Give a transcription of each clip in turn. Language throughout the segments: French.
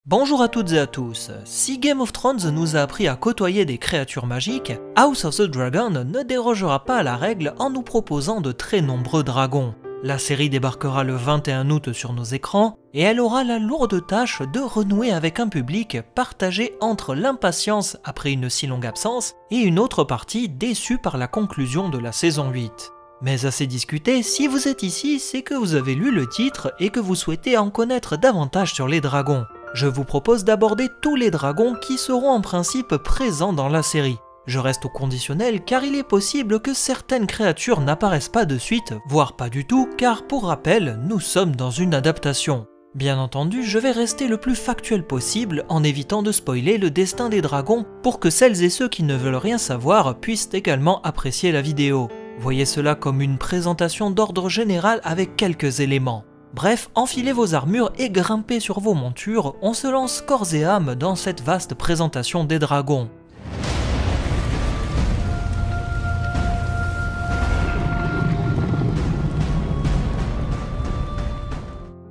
Bonjour à toutes et à tous, si Game of Thrones nous a appris à côtoyer des créatures magiques, House of the Dragon ne dérogera pas à la règle en nous proposant de très nombreux dragons. La série débarquera le 21 août sur nos écrans et elle aura la lourde tâche de renouer avec un public partagé entre l'impatience après une si longue absence et une autre partie déçue par la conclusion de la saison 8. Mais assez discuté, si vous êtes ici, c'est que vous avez lu le titre et que vous souhaitez en connaître davantage sur les dragons. Je vous propose d'aborder tous les dragons qui seront en principe présents dans la série. Je reste au conditionnel car il est possible que certaines créatures n'apparaissent pas de suite, voire pas du tout, car pour rappel, nous sommes dans une adaptation. Bien entendu, je vais rester le plus factuel possible en évitant de spoiler le destin des dragons pour que celles et ceux qui ne veulent rien savoir puissent également apprécier la vidéo. Voyez cela comme une présentation d'ordre général avec quelques éléments. Bref, enfilez vos armures et grimpez sur vos montures, on se lance corps et âme dans cette vaste présentation des dragons.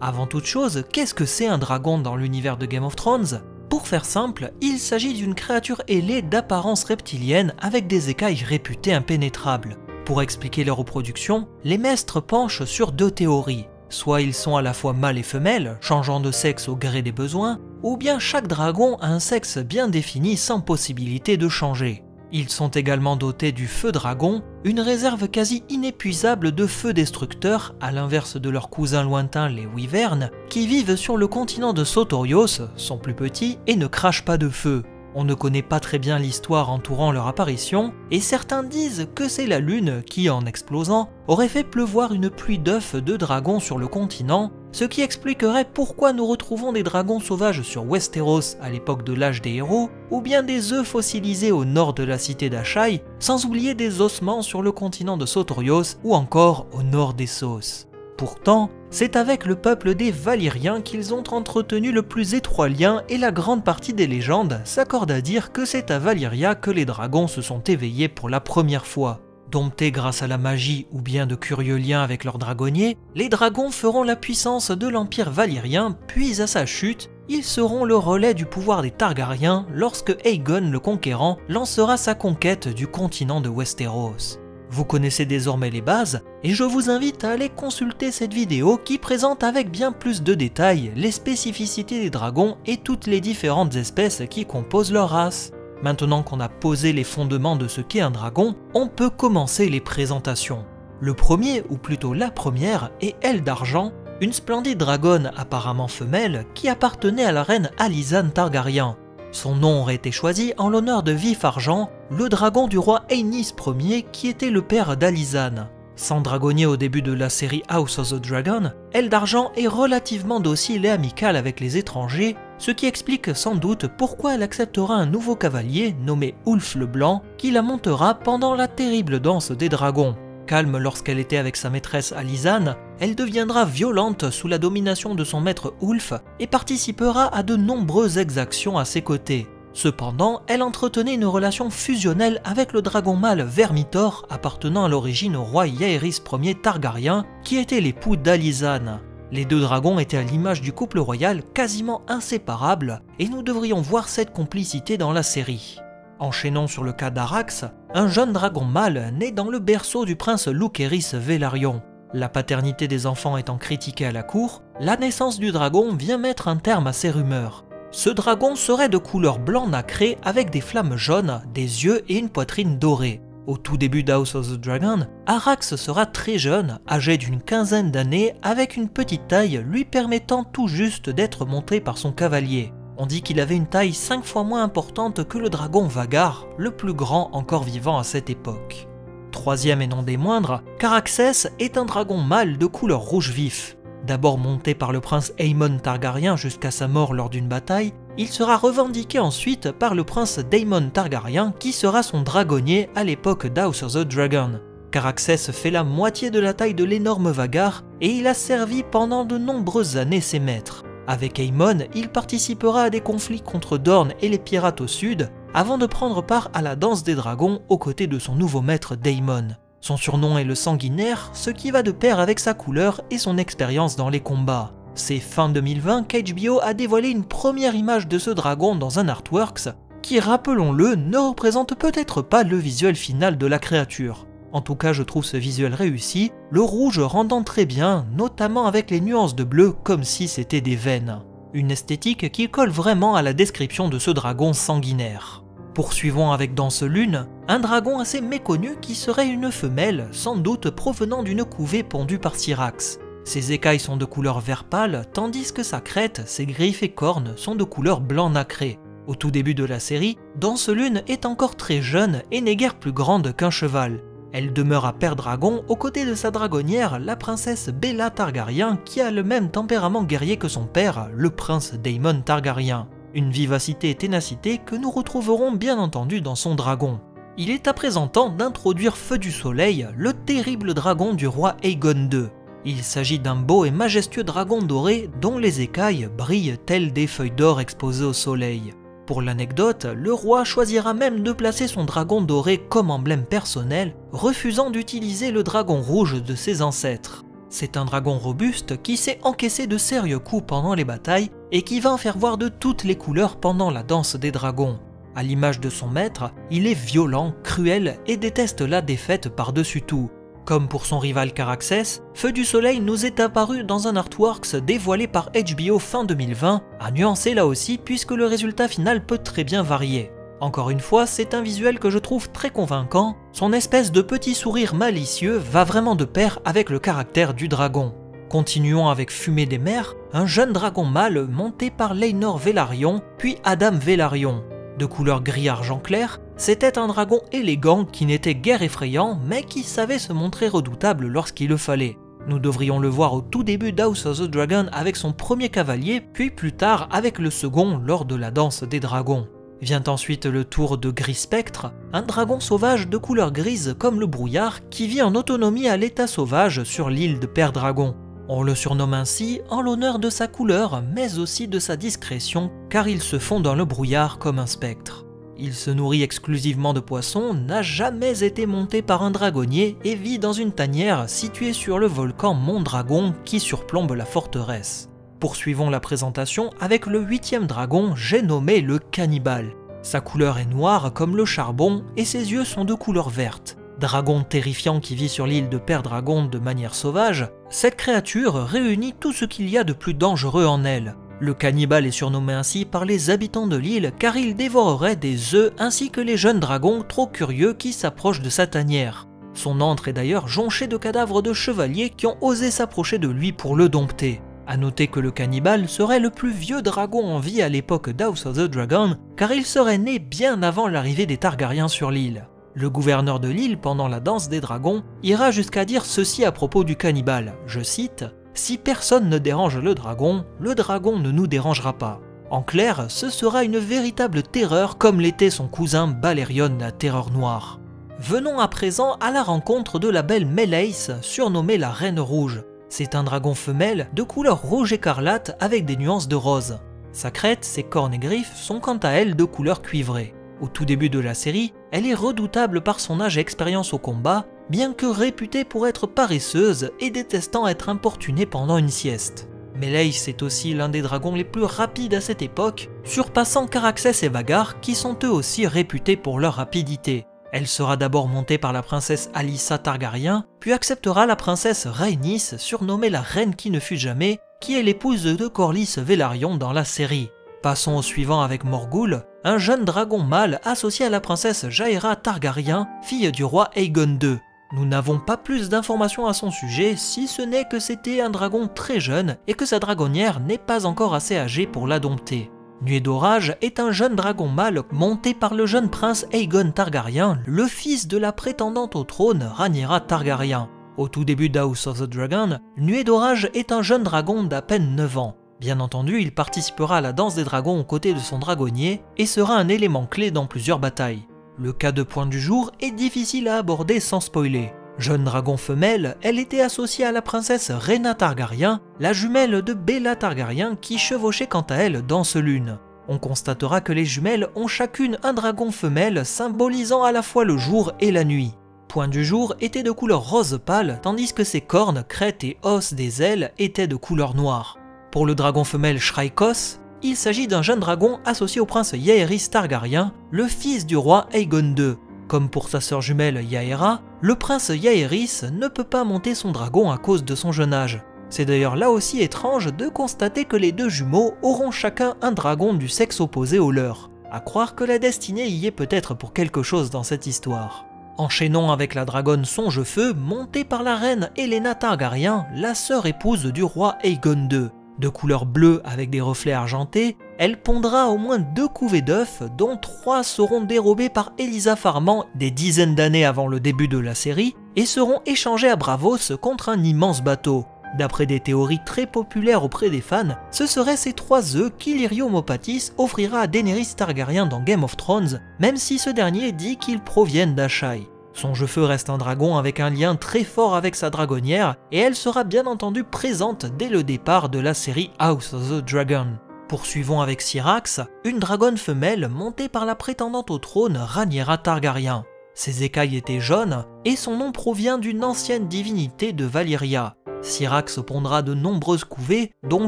Avant toute chose, qu'est-ce que c'est un dragon dans l'univers de Game of Thrones? Pour faire simple, il s'agit d'une créature ailée d'apparence reptilienne avec des écailles réputées impénétrables. Pour expliquer leur reproduction, les maîtres penchent sur deux théories. Soit ils sont à la fois mâles et femelles, changeant de sexe au gré des besoins, ou bien chaque dragon a un sexe bien défini sans possibilité de changer. Ils sont également dotés du feu dragon, une réserve quasi inépuisable de feux destructeurs, à l'inverse de leurs cousins lointains les wyverns, qui vivent sur le continent de Sotorios, sont plus petits et ne crachent pas de feu. On ne connaît pas très bien l'histoire entourant leur apparition, et certains disent que c'est la lune qui, en explosant, aurait fait pleuvoir une pluie d'œufs de dragons sur le continent, ce qui expliquerait pourquoi nous retrouvons des dragons sauvages sur Westeros à l'époque de l'âge des héros, ou bien des œufs fossilisés au nord de la cité d'Asshai, sans oublier des ossements sur le continent de Sotorios ou encore au nord d'Essos. Pourtant, c'est avec le peuple des Valyriens qu'ils ont entretenu le plus étroit lien et la grande partie des légendes s'accordent à dire que c'est à Valyria que les dragons se sont éveillés pour la première fois. Domptés grâce à la magie ou bien de curieux liens avec leurs dragonniers, les dragons feront la puissance de l'empire valyrien, puis à sa chute, ils seront le relais du pouvoir des Targaryens lorsque Aegon le Conquérant lancera sa conquête du continent de Westeros. Vous connaissez désormais les bases, et je vous invite à aller consulter cette vidéo qui présente avec bien plus de détails les spécificités des dragons et toutes les différentes espèces qui composent leur race. Maintenant qu'on a posé les fondements de ce qu'est un dragon, on peut commencer les présentations. Le premier, ou plutôt la première, est Aile d'Argent, une splendide dragonne apparemment femelle qui appartenait à la reine Alysanne Targaryen. Son nom aurait été choisi en l'honneur de Vif-Argent, le dragon du roi Aenys Ier qui était le père d'Alysanne. Sans dragonnier au début de la série House of the Dragon, Aile d'Argent est relativement docile et amicale avec les étrangers, ce qui explique sans doute pourquoi elle acceptera un nouveau cavalier nommé Ulf le Blanc qui la montera pendant la terrible danse des dragons. Calme lorsqu'elle était avec sa maîtresse Alysanne, elle deviendra violente sous la domination de son maître Ulf et participera à de nombreuses exactions à ses côtés. Cependant, elle entretenait une relation fusionnelle avec le dragon mâle Vermithor appartenant à l'origine au roi Jaehaerys Ier Targaryen qui était l'époux d'Alysanne. Les deux dragons étaient à l'image du couple royal quasiment inséparables et nous devrions voir cette complicité dans la série. Enchaînons sur le cas d'Arax, un jeune dragon mâle né dans le berceau du prince Lucerys Velaryon. La paternité des enfants étant critiquée à la cour, la naissance du dragon vient mettre un terme à ces rumeurs. Ce dragon serait de couleur blanc nacré avec des flammes jaunes, des yeux et une poitrine dorée. Au tout début d'House of the Dragon, Arax sera très jeune, âgé d'une quinzaine d'années, avec une petite taille lui permettant tout juste d'être monté par son cavalier. On dit qu'il avait une taille 5 fois moins importante que le dragon Vhagar, le plus grand encore vivant à cette époque. Troisième et non des moindres, Caraxès est un dragon mâle de couleur rouge vif. D'abord monté par le prince Aemon Targaryen jusqu'à sa mort lors d'une bataille, il sera revendiqué ensuite par le prince Daemon Targaryen qui sera son dragonnier à l'époque d'House of the Dragon. Caraxès fait la moitié de la taille de l'énorme Vhagar et il a servi pendant de nombreuses années ses maîtres. Avec Aemon, il participera à des conflits contre Dorne et les pirates au sud, avant de prendre part à la danse des dragons aux côtés de son nouveau maître Daemon. Son surnom est le Sanguinaire, ce qui va de pair avec sa couleur et son expérience dans les combats. C'est fin 2020 qu'HBO a dévoilé une première image de ce dragon dans un artworks qui, rappelons-le, ne représente peut-être pas le visuel final de la créature. En tout cas, je trouve ce visuel réussi, le rouge rendant très bien, notamment avec les nuances de bleu comme si c'était des veines. Une esthétique qui colle vraiment à la description de ce dragon sanguinaire. Poursuivons avec Danse Lune, un dragon assez méconnu qui serait une femelle, sans doute provenant d'une couvée pondue par Syrax. Ses écailles sont de couleur vert pâle, tandis que sa crête, ses griffes et cornes sont de couleur blanc nacré. Au tout début de la série, Danse Lune est encore très jeune et n'est guère plus grande qu'un cheval. Elle demeure à Père Dragon aux côtés de sa dragonnière, la princesse Bella Targaryen, qui a le même tempérament guerrier que son père, le prince Daemon Targaryen. Une vivacité et ténacité que nous retrouverons bien entendu dans son dragon. Il est à présent temps d'introduire Feu du Soleil, le terrible dragon du roi Aegon II. Il s'agit d'un beau et majestueux dragon doré dont les écailles brillent telles des feuilles d'or exposées au soleil. Pour l'anecdote, le roi choisira même de placer son dragon doré comme emblème personnel, refusant d'utiliser le dragon rouge de ses ancêtres. C'est un dragon robuste qui sait encaisser de sérieux coups pendant les batailles et qui va en faire voir de toutes les couleurs pendant la danse des dragons. À l'image de son maître, il est violent, cruel et déteste la défaite par-dessus tout. Comme pour son rival Caraxès, Feu du Soleil nous est apparu dans un artworks dévoilé par HBO fin 2020, à nuancer là aussi puisque le résultat final peut très bien varier. Encore une fois, c'est un visuel que je trouve très convaincant, son espèce de petit sourire malicieux va vraiment de pair avec le caractère du dragon. Continuons avec Fumée des Mers, un jeune dragon mâle monté par Laenor Velaryon, puis Adam Velaryon. De couleur gris argent clair, c'était un dragon élégant qui n'était guère effrayant mais qui savait se montrer redoutable lorsqu'il le fallait. Nous devrions le voir au tout début d'House of the Dragon avec son premier cavalier, puis plus tard avec le second lors de la danse des dragons. Vient ensuite le tour de Gris Spectre, un dragon sauvage de couleur grise comme le brouillard qui vit en autonomie à l'état sauvage sur l'île de Père Dragon. On le surnomme ainsi en l'honneur de sa couleur mais aussi de sa discrétion car il se fond dans le brouillard comme un spectre. Il se nourrit exclusivement de poissons, n'a jamais été monté par un dragonnier et vit dans une tanière située sur le volcan Mont Dragon qui surplombe la forteresse. Poursuivons la présentation avec le 8e dragon, j'ai nommé le Cannibale. Sa couleur est noire comme le charbon et ses yeux sont de couleur verte. Dragon terrifiant qui vit sur l'île de Père Dragon de manière sauvage, cette créature réunit tout ce qu'il y a de plus dangereux en elle. Le cannibale est surnommé ainsi par les habitants de l'île car il dévorerait des œufs ainsi que les jeunes dragons trop curieux qui s'approchent de sa tanière. Son antre est d'ailleurs jonché de cadavres de chevaliers qui ont osé s'approcher de lui pour le dompter. A noter que le cannibale serait le plus vieux dragon en vie à l'époque d'House of the Dragon car il serait né bien avant l'arrivée des Targaryens sur l'île. Le gouverneur de l'île, pendant la danse des dragons, ira jusqu'à dire ceci à propos du cannibale, je cite « Si personne ne dérange le dragon ne nous dérangera pas. En clair, ce sera une véritable terreur comme l'était son cousin Balerion la Terreur Noire. » Venons à présent à la rencontre de la belle Meleys, surnommée la Reine Rouge. C'est un dragon femelle de couleur rouge écarlate avec des nuances de rose. Sa crête, ses cornes et griffes sont quant à elles de couleur cuivrée. Au tout début de la série, elle est redoutable par son âge et expérience au combat, bien que réputée pour être paresseuse et détestant être importunée pendant une sieste. Meleys est aussi l'un des dragons les plus rapides à cette époque, surpassant Caraxès et Vhagar qui sont eux aussi réputés pour leur rapidité. Elle sera d'abord montée par la princesse Alyssa Targaryen, puis acceptera la princesse Rhaenys, surnommée la reine qui ne fut jamais, qui est l'épouse de Corlys Velaryon dans la série. Passons au suivant avec Morgul, un jeune dragon mâle associé à la princesse Jaehaera Targaryen, fille du roi Aegon II. Nous n'avons pas plus d'informations à son sujet, si ce n'est que c'était un dragon très jeune et que sa dragonnière n'est pas encore assez âgée pour la dompter. Nuée d'Orage est un jeune dragon mâle monté par le jeune prince Aegon Targaryen, le fils de la prétendante au trône Rhaenyra Targaryen. Au tout début d'House of the Dragon, Nuée d'Orage est un jeune dragon d'à peine 9 ans. Bien entendu, il participera à la danse des dragons aux côtés de son dragonnier et sera un élément clé dans plusieurs batailles. Le cas de point du jour est difficile à aborder sans spoiler. Jeune dragon femelle, elle était associée à la princesse Rhaena Targaryen, la jumelle de Bella Targaryen qui chevauchait quant à elle Danse Lune. On constatera que les jumelles ont chacune un dragon femelle symbolisant à la fois le jour et la nuit. Point du jour était de couleur rose pâle, tandis que ses cornes, crêtes et os des ailes étaient de couleur noire. Pour le dragon femelle Shrykos, il s'agit d'un jeune dragon associé au prince Jaehaerys Targaryen, le fils du roi Aegon II. Comme pour sa sœur jumelle Yaera, le prince Jaehaerys ne peut pas monter son dragon à cause de son jeune âge. C'est d'ailleurs là aussi étrange de constater que les deux jumeaux auront chacun un dragon du sexe opposé au leur. À croire que la destinée y est peut-être pour quelque chose dans cette histoire. Enchaînons avec la dragonne Songe-Feu, montée par la reine Helaena Targaryen, la sœur épouse du roi Aegon II. De couleur bleue avec des reflets argentés, elle pondra au moins 2 couvées d'œufs, dont 3 seront dérobés par Elisa Farman des dizaines d'années avant le début de la série et seront échangés à Braavos contre un immense bateau. D'après des théories très populaires auprès des fans, ce seraient ces 3 œufs qu'Illyrio Mopatis offrira à Daenerys Targaryen dans Game of Thrones, même si ce dernier dit qu'ils proviennent d'Ashai. Songe-Feu reste un dragon avec un lien très fort avec sa dragonnière et elle sera bien entendu présente dès le départ de la série House of the Dragon. Poursuivons avec Syrax, une dragonne femelle montée par la prétendante au trône Rhaenyra Targaryen. Ses écailles étaient jaunes et son nom provient d'une ancienne divinité de Valyria. Syrax pondra de nombreuses couvées, dont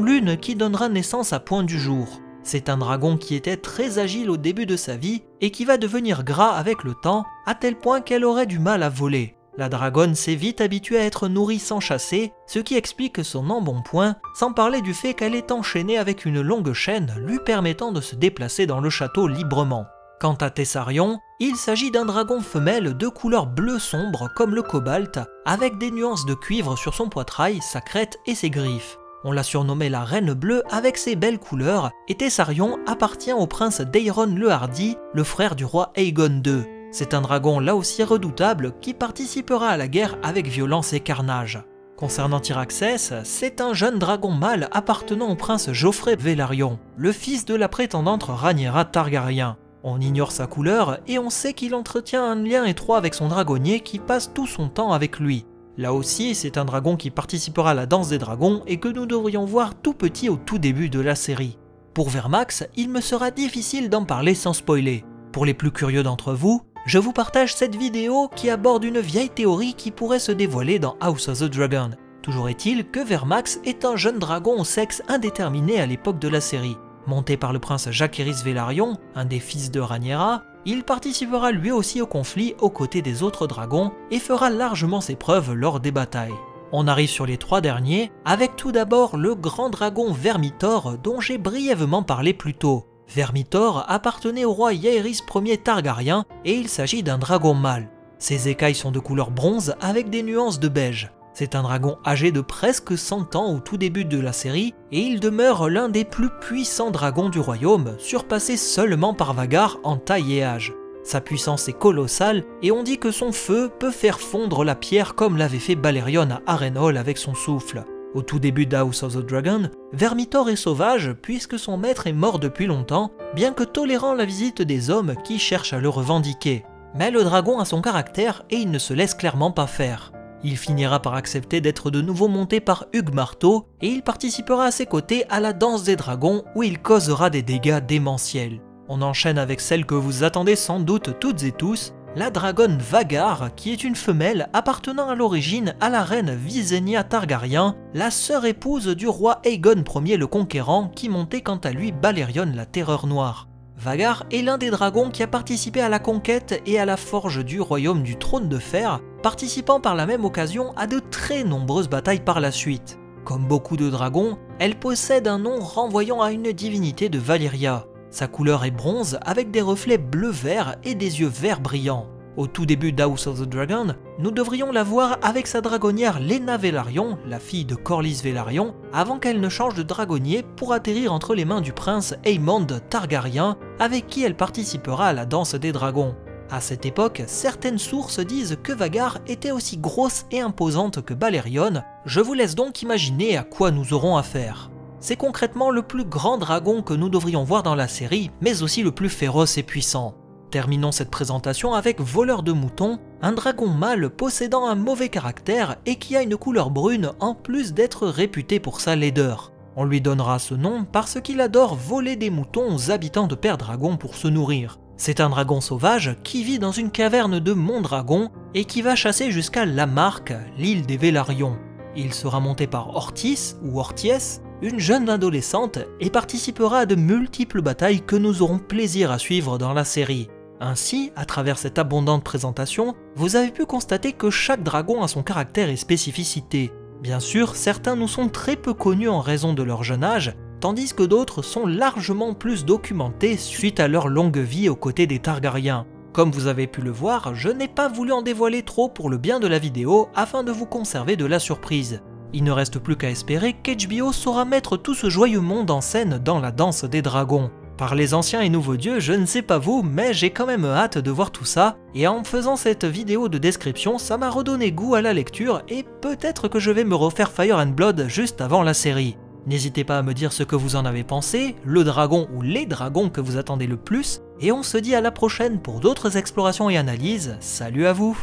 l'une qui donnera naissance à Point du Jour. C'est un dragon qui était très agile au début de sa vie et qui va devenir gras avec le temps, à tel point qu'elle aurait du mal à voler. La dragonne s'est vite habituée à être nourrie sans chasser, ce qui explique son embonpoint, sans parler du fait qu'elle est enchaînée avec une longue chaîne lui permettant de se déplacer dans le château librement. Quant à Tessarion, il s'agit d'un dragon femelle de couleur bleu sombre comme le cobalt, avec des nuances de cuivre sur son poitrail, sa crête et ses griffes. On l'a surnommée la Reine Bleue avec ses belles couleurs, et Tessarion appartient au prince Daeron le Hardy, le frère du roi Aegon II. C'est un dragon là aussi redoutable qui participera à la guerre avec violence et carnage. Concernant Tyraxès, c'est un jeune dragon mâle appartenant au prince Joffrey Velaryon, le fils de la prétendante Rhaenyra Targaryen. On ignore sa couleur et on sait qu'il entretient un lien étroit avec son dragonnier qui passe tout son temps avec lui. Là aussi, c'est un dragon qui participera à la danse des dragons et que nous devrions voir tout petit au tout début de la série. Pour Vermax, il me sera difficile d'en parler sans spoiler. Pour les plus curieux d'entre vous, je vous partage cette vidéo qui aborde une vieille théorie qui pourrait se dévoiler dans House of the Dragon. Toujours est-il que Vermax est un jeune dragon au sexe indéterminé à l'époque de la série. Monté par le prince Jacaerys Velaryon, un des fils de Rhaenyra, il participera lui aussi au conflit aux côtés des autres dragons et fera largement ses preuves lors des batailles. On arrive sur les 3 derniers, avec tout d'abord le grand dragon Vermithor dont j'ai brièvement parlé plus tôt. Vermithor appartenait au roi Jaehaerys Ier Targaryen et il s'agit d'un dragon mâle. Ses écailles sont de couleur bronze avec des nuances de beige. C'est un dragon âgé de presque 100 ans au tout début de la série et il demeure l'un des plus puissants dragons du royaume, surpassé seulement par Vhagar en taille et âge. Sa puissance est colossale et on dit que son feu peut faire fondre la pierre comme l'avait fait Balerion à Harrenhal avec son souffle. Au tout début d'House of the Dragon, Vermithor est sauvage puisque son maître est mort depuis longtemps, bien que tolérant la visite des hommes qui cherchent à le revendiquer. Mais le dragon a son caractère et il ne se laisse clairement pas faire. Il finira par accepter d'être de nouveau monté par Hugh Marteau et il participera à ses côtés à la danse des dragons où il causera des dégâts démentiels. On enchaîne avec celle que vous attendez sans doute toutes et tous, la dragonne Vhagar, qui est une femelle appartenant à l'origine à la reine Visenya Targaryen, la sœur épouse du roi Aegon Ier le Conquérant qui montait quant à lui Balerion la Terreur Noire. Vhagar est l'un des dragons qui a participé à la conquête et à la forge du royaume du Trône de Fer, participant par la même occasion à de très nombreuses batailles par la suite. Comme beaucoup de dragons, elle possède un nom renvoyant à une divinité de Valyria. Sa couleur est bronze avec des reflets bleu-vert et des yeux verts brillants. Au tout début d'House of the Dragon, nous devrions la voir avec sa dragonnière Laena Velaryon, la fille de Corlys Velaryon, avant qu'elle ne change de dragonnier pour atterrir entre les mains du prince Aemond Targaryen, avec qui elle participera à la danse des dragons. À cette époque, certaines sources disent que Vhagar était aussi grosse et imposante que Balerion, je vous laisse donc imaginer à quoi nous aurons affaire. C'est concrètement le plus grand dragon que nous devrions voir dans la série, mais aussi le plus féroce et puissant. Terminons cette présentation avec Voleur de moutons, un dragon mâle possédant un mauvais caractère et qui a une couleur brune en plus d'être réputé pour sa laideur. On lui donnera ce nom parce qu'il adore voler des moutons aux habitants de Pendragon pour se nourrir. C'est un dragon sauvage qui vit dans une caverne de Mondragon et qui va chasser jusqu'à Lamarck, l'île des Vélarions. Il sera monté par Ortis ou Orties, une jeune adolescente, et participera à de multiples batailles que nous aurons plaisir à suivre dans la série. Ainsi, à travers cette abondante présentation, vous avez pu constater que chaque dragon a son caractère et spécificité. Bien sûr, certains nous sont très peu connus en raison de leur jeune âge, tandis que d'autres sont largement plus documentés suite à leur longue vie aux côtés des Targaryens. Comme vous avez pu le voir, je n'ai pas voulu en dévoiler trop pour le bien de la vidéo afin de vous conserver de la surprise. Il ne reste plus qu'à espérer qu'HBO saura mettre tout ce joyeux monde en scène dans la danse des dragons. Par les anciens et nouveaux dieux, je ne sais pas vous, mais j'ai quand même hâte de voir tout ça, et en faisant cette vidéo de description, ça m'a redonné goût à la lecture, et peut-être que je vais me refaire Fire and Blood juste avant la série. N'hésitez pas à me dire ce que vous en avez pensé, le dragon ou les dragons que vous attendez le plus, et on se dit à la prochaine pour d'autres explorations et analyses. Salut à vous!